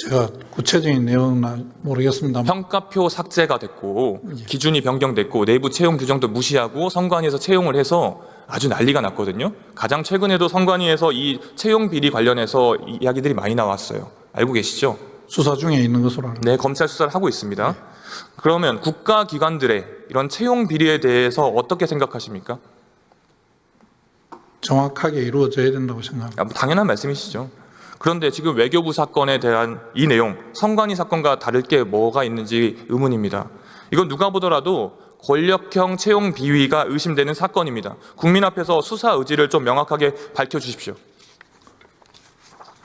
제가 구체적인 내용은 모르겠습니다만 평가표 삭제가 됐고 기준이 변경됐고 내부 채용 규정도 무시하고 선관위에서 채용을 해서 아주 난리가 났거든요. 가장 최근에도 선관위에서 이 채용 비리 관련해서 이야기들이 많이 나왔어요. 알고 계시죠? 수사 중에 있는 것으로 알고 네, 검찰 수사를 하고 있습니다. 그러면 국가기관들의 이런 채용 비리에 대해서 어떻게 생각하십니까? 정확하게 이루어져야 된다고 생각합니다. 뭐 당연한 말씀이시죠. 그런데 지금 외교부 사건에 대한 이 내용, 선관위 사건과 다를 게 뭐가 있는지 의문입니다. 이건 누가 보더라도 권력형 채용 비위가 의심되는 사건입니다. 국민 앞에서 수사 의지를 좀 명확하게 밝혀주십시오.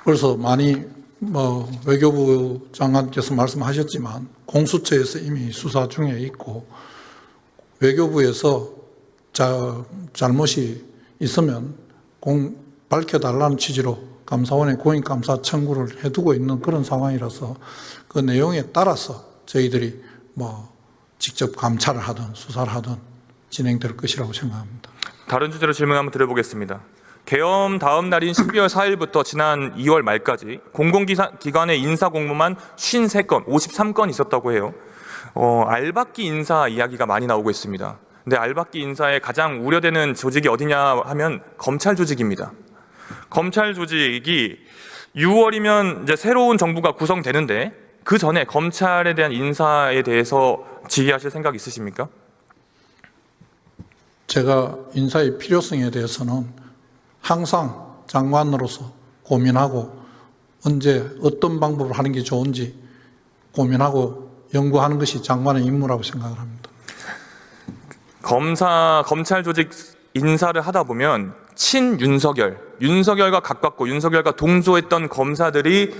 그래서 많이 외교부 장관께서 말씀하셨지만 공수처에서 이미 수사 중에 있고 외교부에서 잘못이 있으면 밝혀달라는 취지로 감사원에 고인감사 청구를 해두고 있는 그런 상황이라서 그 내용에 따라서 저희들이 직접 감찰을 하든 수사를 하든 진행될 것이라고 생각합니다. 다른 주제로 질문 한번 드려보겠습니다. 계엄 다음 날인 12월 4일부터 지난 2월 말까지 공공기관의 인사 공모만 53건, 53건 있었다고 해요. 알박기 인사 이야기가 많이 나오고 있습니다. 근데 알박기 인사에 가장 우려되는 조직이 어디냐 하면 검찰 조직입니다. 검찰 조직이 6월이면 이제 새로운 정부가 구성되는데 그 전에 검찰에 대한 인사에 대해서 질의하실 생각 있으십니까? 제가 인사의 필요성에 대해서는 항상 장관으로서 고민하고 언제 어떤 방법을 하는 게 좋은지 고민하고 연구하는 것이 장관의 임무라고 생각을 합니다. 검찰 조직 인사를 하다 보면 윤석열과 가깝고 윤석열과 동조했던 검사들이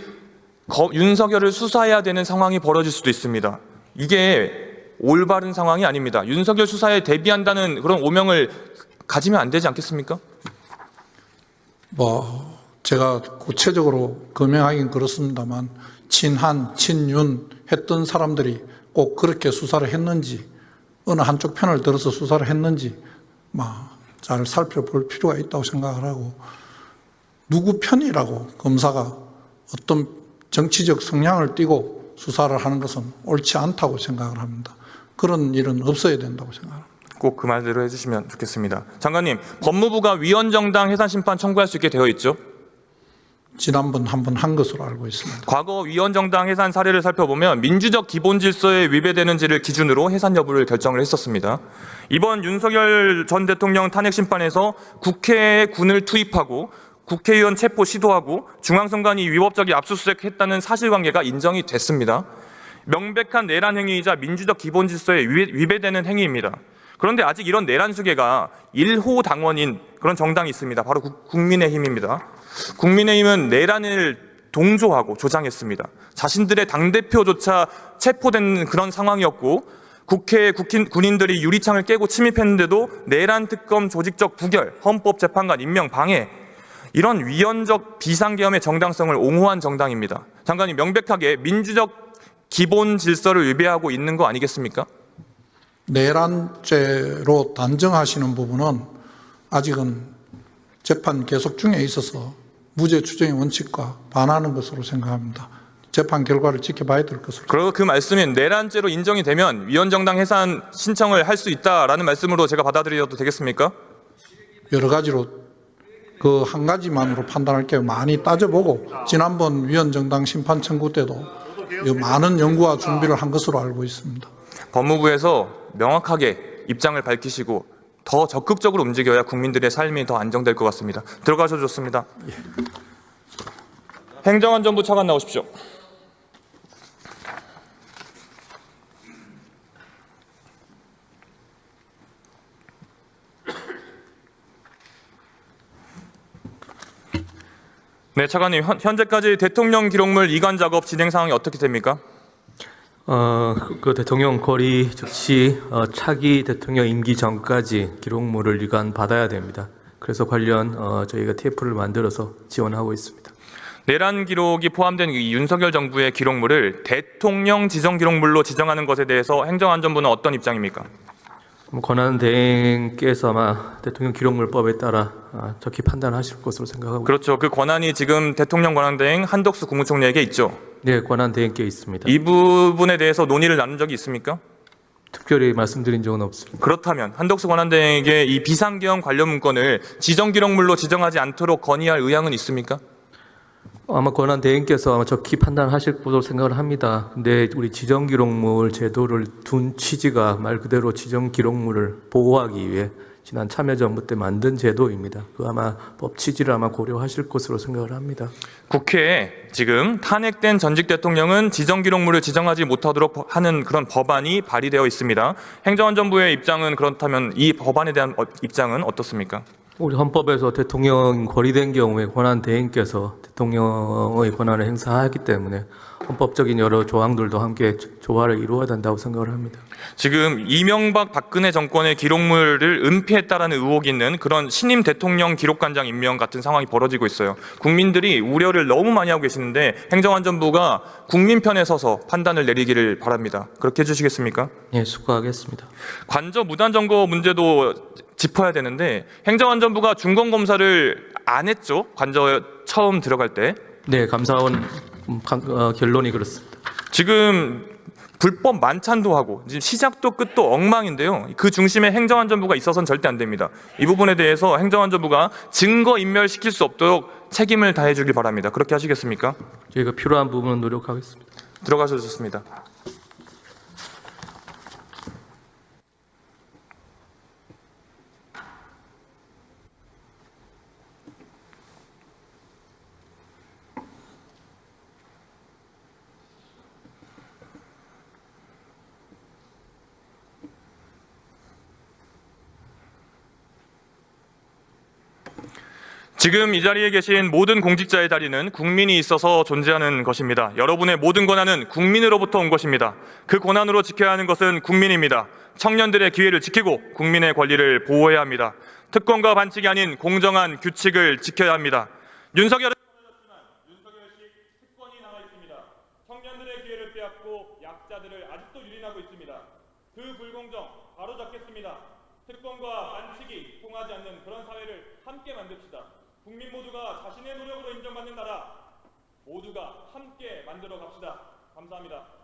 윤석열을 수사해야 되는 상황이 벌어질 수도 있습니다. 이게 올바른 상황이 아닙니다. 윤석열 수사에 대비한다는 그런 오명을 가지면 안 되지 않겠습니까? 제가 구체적으로 금명하긴 그렇습니다만 친한, 친윤 했던 사람들이 꼭 그렇게 수사를 했는지 어느 한쪽 편을 들어서 수사를 했는지 잘 살펴볼 필요가 있다고 생각을 하고 누구 편이라고 검사가 어떤 정치적 성향을 띠고 수사를 하는 것은 옳지 않다고 생각을 합니다. 그런 일은 없어야 된다고 생각합니다. 꼭 그 말대로 해주시면 좋겠습니다. 장관님, 법무부가 위헌정당 해산심판 청구할 수 있게 되어 있죠? 지난번 한번 한 것으로 알고 있습니다. 과거 위헌정당 해산 사례를 살펴보면 민주적 기본 질서에 위배되는지를 기준으로 해산 여부를 결정을 했었습니다. 이번 윤석열 전 대통령 탄핵 심판에서 국회에 군을 투입하고 국회의원 체포 시도하고 중앙선관위 위법적인 압수수색했다는 사실관계가 인정이 됐습니다. 명백한 내란 행위이자 민주적 기본 질서에 위배되는 행위입니다. 그런데 아직 이런 내란 수괴가 1호 당원인 그런 정당이 있습니다. 바로 국민의힘입니다. 국민의힘은 내란을 동조하고 조장했습니다. 자신들의 당대표조차 체포된 그런 상황이었고 국회에 군인들이 유리창을 깨고 침입했는데도 내란 특검 조직적 부결, 헌법재판관 임명 방해 이런 위헌적 비상계엄의 정당성을 옹호한 정당입니다. 장관님, 명백하게 민주적 기본 질서를 위배하고 있는 거 아니겠습니까? 내란죄로 단정하시는 부분은 아직은 재판 계속 중에 있어서 무죄 추정의 원칙과 반하는 것으로 생각합니다. 재판 결과를 지켜봐야 될 것으로. 그리고 그 말씀이 내란죄로 인정이 되면 위헌정당 해산 신청을 할 수 있다라는 말씀으로 제가 받아들여도 되겠습니까? 여러 가지로 그 한 가지만으로 판단할 게 많이 따져보고 지난번 위헌정당 심판 청구 때도 많은 연구와 준비를 한 것으로 알고 있습니다. 법무부에서 명확하게 입장을 밝히시고 더 적극적으로 움직여야 국민들의 삶이 더 안정될 것 같습니다. 들어가셔도 좋습니다. 행정안전부 차관 나오십시오. 네, 차관님, 현재까지 대통령 기록물 이관 작업 진행 상황이 어떻게 됩니까? 그 대통령 거리 즉시 차기 대통령 임기 전까지 기록물을 이관 받아야 됩니다. 그래서 관련 저희가 TF를 만들어서 지원하고 있습니다. 내란 기록이 포함된 이 윤석열 정부의 기록물을 대통령 지정 기록물로 지정하는 것에 대해서 행정안전부는 어떤 입장입니까? 권한대행께서 아마 대통령 기록물법에 따라 적히 판단하실 것으로 생각하고 그렇죠. 그 권한이 지금 대통령 권한대행 한덕수 국무총리에게 있죠. 네, 권한 대행께 있습니다. 이 부분에 대해서 논의를 나눈 적이 있습니까? 특별히 말씀드린 적은 없습니다. 그렇다면 한덕수 권한대행에게 이 비상계엄 관련 문건을 지정기록물로 지정하지 않도록 건의할 의향은 있습니까? 아마 권한 대행께서 아마 적기 판단하실 것으로 생각을 합니다. 근데 우리 지정기록물 제도를 둔 취지가 말 그대로 지정기록물을 보호하기 위해 지난 참여정부 때 만든 제도입니다. 그 아마 법 취지를 아마 고려하실 것으로 생각을 합니다. 국회에 지금 탄핵된 전직 대통령은 지정기록물을 지정하지 못하도록 하는 그런 법안이 발의되어 있습니다. 행정안전부의 입장은 그렇다면 이 법안에 대한 입장은 어떻습니까? 우리 헌법에서 대통령 거리된 경우에 권한 대행께서 대통령의 권한을 행사하기 때문에 헌법적인 여러 조항들도 함께 조화를 이루어야 된다고 생각을 합니다. 지금 이명박 박근혜 정권의 기록물을 은폐했다라는 의혹이 있는 그런 신임 대통령 기록관장 임명 같은 상황이 벌어지고 있어요. 국민들이 우려를 너무 많이 하고 계시는데 행정안전부가 국민 편에 서서 판단을 내리기를 바랍니다. 그렇게 해주시겠습니까? 예, 수고하겠습니다. 관저 무단 점거 문제도 짚어야 되는데 행정안전부가 중간검사를 안 했죠? 관저 처음 들어갈 때. 네, 감사원 결론이 그렇습니다. 지금 불법 만찬도 하고 지금 시작도 끝도 엉망인데요. 그 중심에 행정안전부가 있어서는 절대 안 됩니다. 이 부분에 대해서 행정안전부가 증거 인멸시킬 수 없도록 책임을 다해 주길 바랍니다. 그렇게 하시겠습니까? 저희가 필요한 부분은 노력하겠습니다. 들어가셔도 좋습니다. 지금 이 자리에 계신 모든 공직자의 자리는 국민이 있어서 존재하는 것입니다. 여러분의 모든 권한은 국민으로부터 온 것입니다. 그 권한으로 지켜야 하는 것은 국민입니다. 청년들의 기회를 지키고 국민의 권리를 보호해야 합니다. 특권과 반칙이 아닌 공정한 규칙을 지켜야 합니다. 윤석열은 윤석열식 특권이 남아 있습니다. 청년들의 기회를 빼앗고 약자들을 아직도 유린하고 있습니다. 그 불공정 바로잡겠습니다. 특권과 반칙이 통하지 않는 그런 사회를 함께 만듭시다. 국민 모두가 자신의 노력으로 인정받는 나라 모두가 함께 만들어 갑시다. 감사합니다.